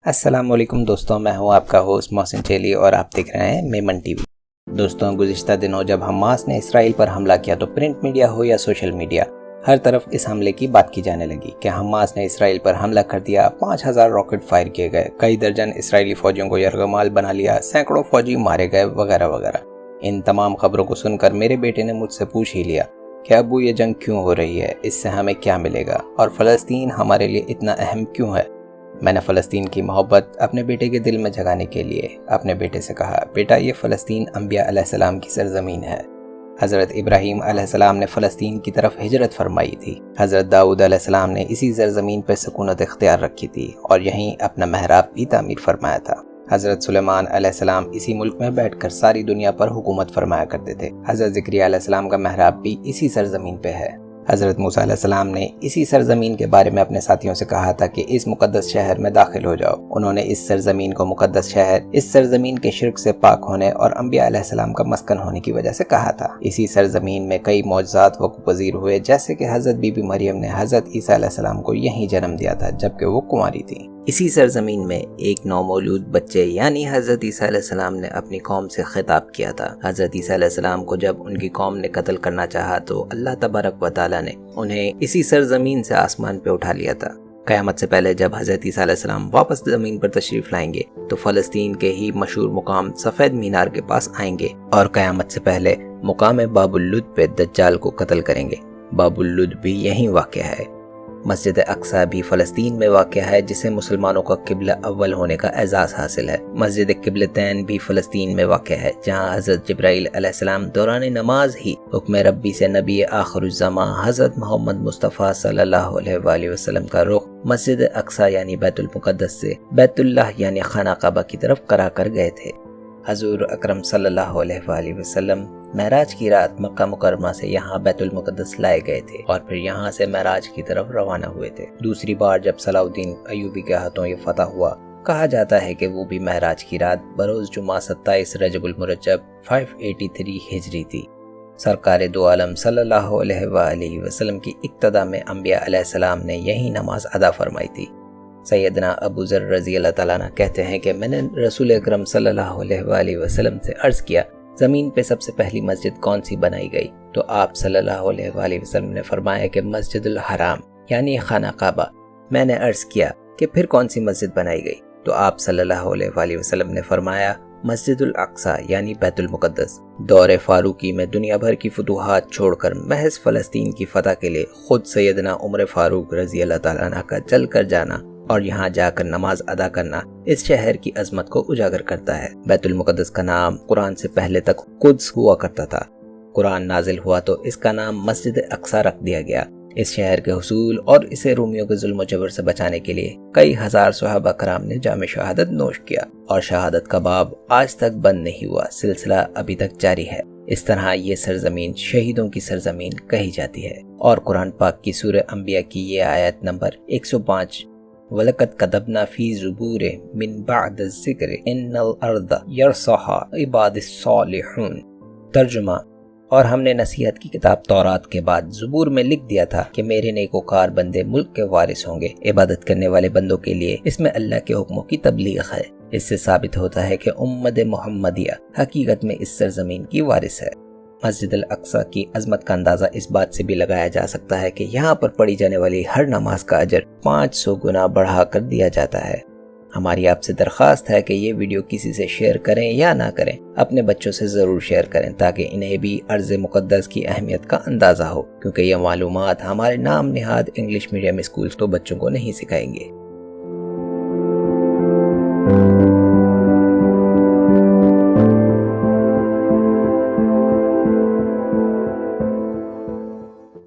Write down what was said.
السلام علیکم دوستوں، میں ہوں آپ کا ہوسٹ محسن چیلی اور آپ دیکھ رہے ہیں میمن ٹی وی۔ دوستوں، گزشتہ دنوں جب حماس نے اسرائیل پر حملہ کیا تو پرنٹ میڈیا ہو یا سوشل میڈیا، ہر طرف اس حملے کی بات کی جانے لگی کہ حماس نے اسرائیل پر حملہ کر دیا، 5000 راکٹ فائر کیے گئے، کئی درجن اسرائیلی فوجیوں کو یرغمال بنا لیا، سینکڑوں فوجی مارے گئے وغیرہ وغیرہ۔ ان تمام خبروں کو سن کر میرے بیٹے نے مجھ سے پوچھ ہی لیا کہ ابو یہ جنگ کیوں ہو رہی ہے، اس سے ہمیں کیا ملے گا، اور فلسطین ہمارے لیے اتنا اہم کیوں ہے۔ میں نے فلسطین کی محبت اپنے بیٹے کے دل میں جگانے کے لیے اپنے بیٹے سے کہا، بیٹا یہ فلسطین انبیاء علیہ السلام کی سرزمین ہے۔ حضرت ابراہیم علیہ السلام نے فلسطین کی طرف ہجرت فرمائی تھی، حضرت داؤد علیہ السلام نے اسی سرزمین پر سکونت اختیار رکھی تھی اور یہیں اپنا محراب بھی تعمیر فرمایا تھا۔ حضرت سلیمان علیہ السلام اسی ملک میں بیٹھ کر ساری دنیا پر حکومت فرمایا کرتے تھے۔ حضرت زکریا علیہ السلام کا محراب بھی اسی سرزمین پہ ہے۔ حضرت موسیٰ علیہ السلام نے اسی سرزمین کے بارے میں اپنے ساتھیوں سے کہا تھا کہ اس مقدس شہر میں داخل ہو جاؤ۔ انہوں نے اس سرزمین کو مقدس شہر، اس سرزمین کے شرک سے پاک ہونے اور انبیاء علیہ السلام کا مسکن ہونے کی وجہ سے کہا تھا۔ اسی سرزمین میں کئی معجزات وقوع پذیر ہوئے، جیسے کہ حضرت بی بی مریم نے حضرت عیسیٰ علیہ السلام کو یہیں جنم دیا تھا جبکہ وہ کنواری تھی۔ اسی سرزمین میں ایک نومولود بچے یعنی حضرت عیسیٰ علیہ السلام نے اپنی قوم سے خطاب کیا تھا۔ حضرت عیسیٰ علیہ السلام کو جب ان کی قوم نے قتل کرنا چاہا تو اللہ تبارک و تعالیٰ نے انہیں اسی سرزمین سے آسمان پہ اٹھا لیا تھا۔ قیامت سے پہلے جب حضرت عیسیٰ علیہ السلام واپس زمین پر تشریف لائیں گے تو فلسطین کے ہی مشہور مقام سفید مینار کے پاس آئیں گے اور قیامت سے پہلے مقام باب اللد پہ دجال کو قتل کریں گے۔ باب اللد بھی یہیں واقع ہے۔ مسجد اقصی بھی فلسطین میں واقع ہے، جسے مسلمانوں کا قبلہ اول ہونے کا اعزاز حاصل ہے۔ مسجد قبلتین بھی فلسطین میں واقع ہے، جہاں حضرت جبرائیل علیہ السلام دوران نماز ہی حکم ربی سے نبی آخر الزماں حضرت محمد مصطفیٰ صلی اللہ علیہ وآلہ وسلم کا رخ مسجد اقصی یعنی بیت المقدس سے بیت اللہ یعنی خانہ کعبہ کی طرف کرا کر گئے تھے۔ حضور اکرم صلی اللہ علیہ وآلہ وسلم معراج کی رات مکہ مکرمہ سے یہاں بیت المقدس لائے گئے تھے اور پھر یہاں سے معراج کی طرف روانہ ہوئے تھے۔ دوسری بار جب صلاح الدین ایوبی کے ہاتھوں یہ فتح ہوا، کہا جاتا ہے کہ وہ بھی معراج کی رات بروز جمعہ 27 رجب المرجب 583 ہجری تھی۔ سرکار دو عالم صلی اللہ علیہ وآلہ وسلم کی اقتدا میں انبیاء علیہ السلام نے یہی نماز ادا فرمائی تھی۔ سیدنا ابو ذر رضی اللہ تعالیٰ عنہ کہتے ہیں کہ میں نے رسول اکرم صلی اللہ علیہ وآلہ وسلم سے عرض کیا، زمین پہ سب سے پہلی مسجد کون سی بنائی گئی؟ تو آپ صلی اللہ علیہ وآلہ وسلم نے فرمایا کہ مسجد الحرام یعنی خانہ کعبہ۔ میں نے عرض کیا کہ پھر کون سی مسجد بنائی گئی؟ تو آپ صلی اللہ علیہ وآلہ وسلم نے فرمایا مسجد الاقصی یعنی بیت المقدس۔ دور فاروقی میں دنیا بھر کی فتوحات چھوڑ کر محض فلسطین کی فتح کے لیے خود سیدنا عمر فاروق رضی اللہ تعالیٰ عنہ کا چل کر جانا اور یہاں جا کر نماز ادا کرنا اس شہر کی عظمت کو اجاگر کرتا ہے۔ بیت المقدس کا نام قرآن سے پہلے تک قدس ہوا کرتا تھا۔ قرآن نازل ہوا تو اس کا نام مسجد اقصی رکھ دیا گیا۔ اس شہر کے حصول اور اسے رومیوں کے ظلم و جبر سے بچانے کے لیے کئی ہزار صحابہ کرام نے جام شہادت نوش کیا اور شہادت کا باب آج تک بند نہیں ہوا، سلسلہ ابھی تک جاری ہے۔ اس طرح یہ سرزمین شہیدوں کی سرزمین کہی جاتی ہے۔ اور قرآن پاک کی سورہ انبیاء کی یہ آیت نمبر 105 وَلَقَدْ كَتَبْنَا فِي زُبُورٍ مِّن بَعْدِ الذِّكْرِ إِنَّ الْأَرْضَ يَرِثُهَا عِبَادِي الصَّالِحُونَ۔ ترجمہ: اور ہم نے نصیحت کی کتاب تورات کے بعد زبور میں لکھ دیا تھا کہ میرے نیکوکار بندے ملک کے وارث ہوں گے۔ عبادت کرنے والے بندوں کے لیے اس میں اللہ کے حکموں کی تبلیغ ہے۔ اس سے ثابت ہوتا ہے کہ امت محمدیہ حقیقت میں اس سرزمین کی وارث ہے۔ مسجد الاقصی کی عظمت کا اندازہ اس بات سے بھی لگایا جا سکتا ہے کہ یہاں پر پڑھی جانے والی ہر نماز کا اجر 500 گنا بڑھا کر دیا جاتا ہے۔ ہماری آپ سے درخواست ہے کہ یہ ویڈیو کسی سے شیئر کریں یا نہ کریں، اپنے بچوں سے ضرور شیئر کریں تاکہ انہیں بھی ارض مقدس کی اہمیت کا اندازہ ہو، کیونکہ یہ معلومات ہمارے نام نہاد انگلش میڈیم اسکولز تو بچوں کو نہیں سکھائیں گے۔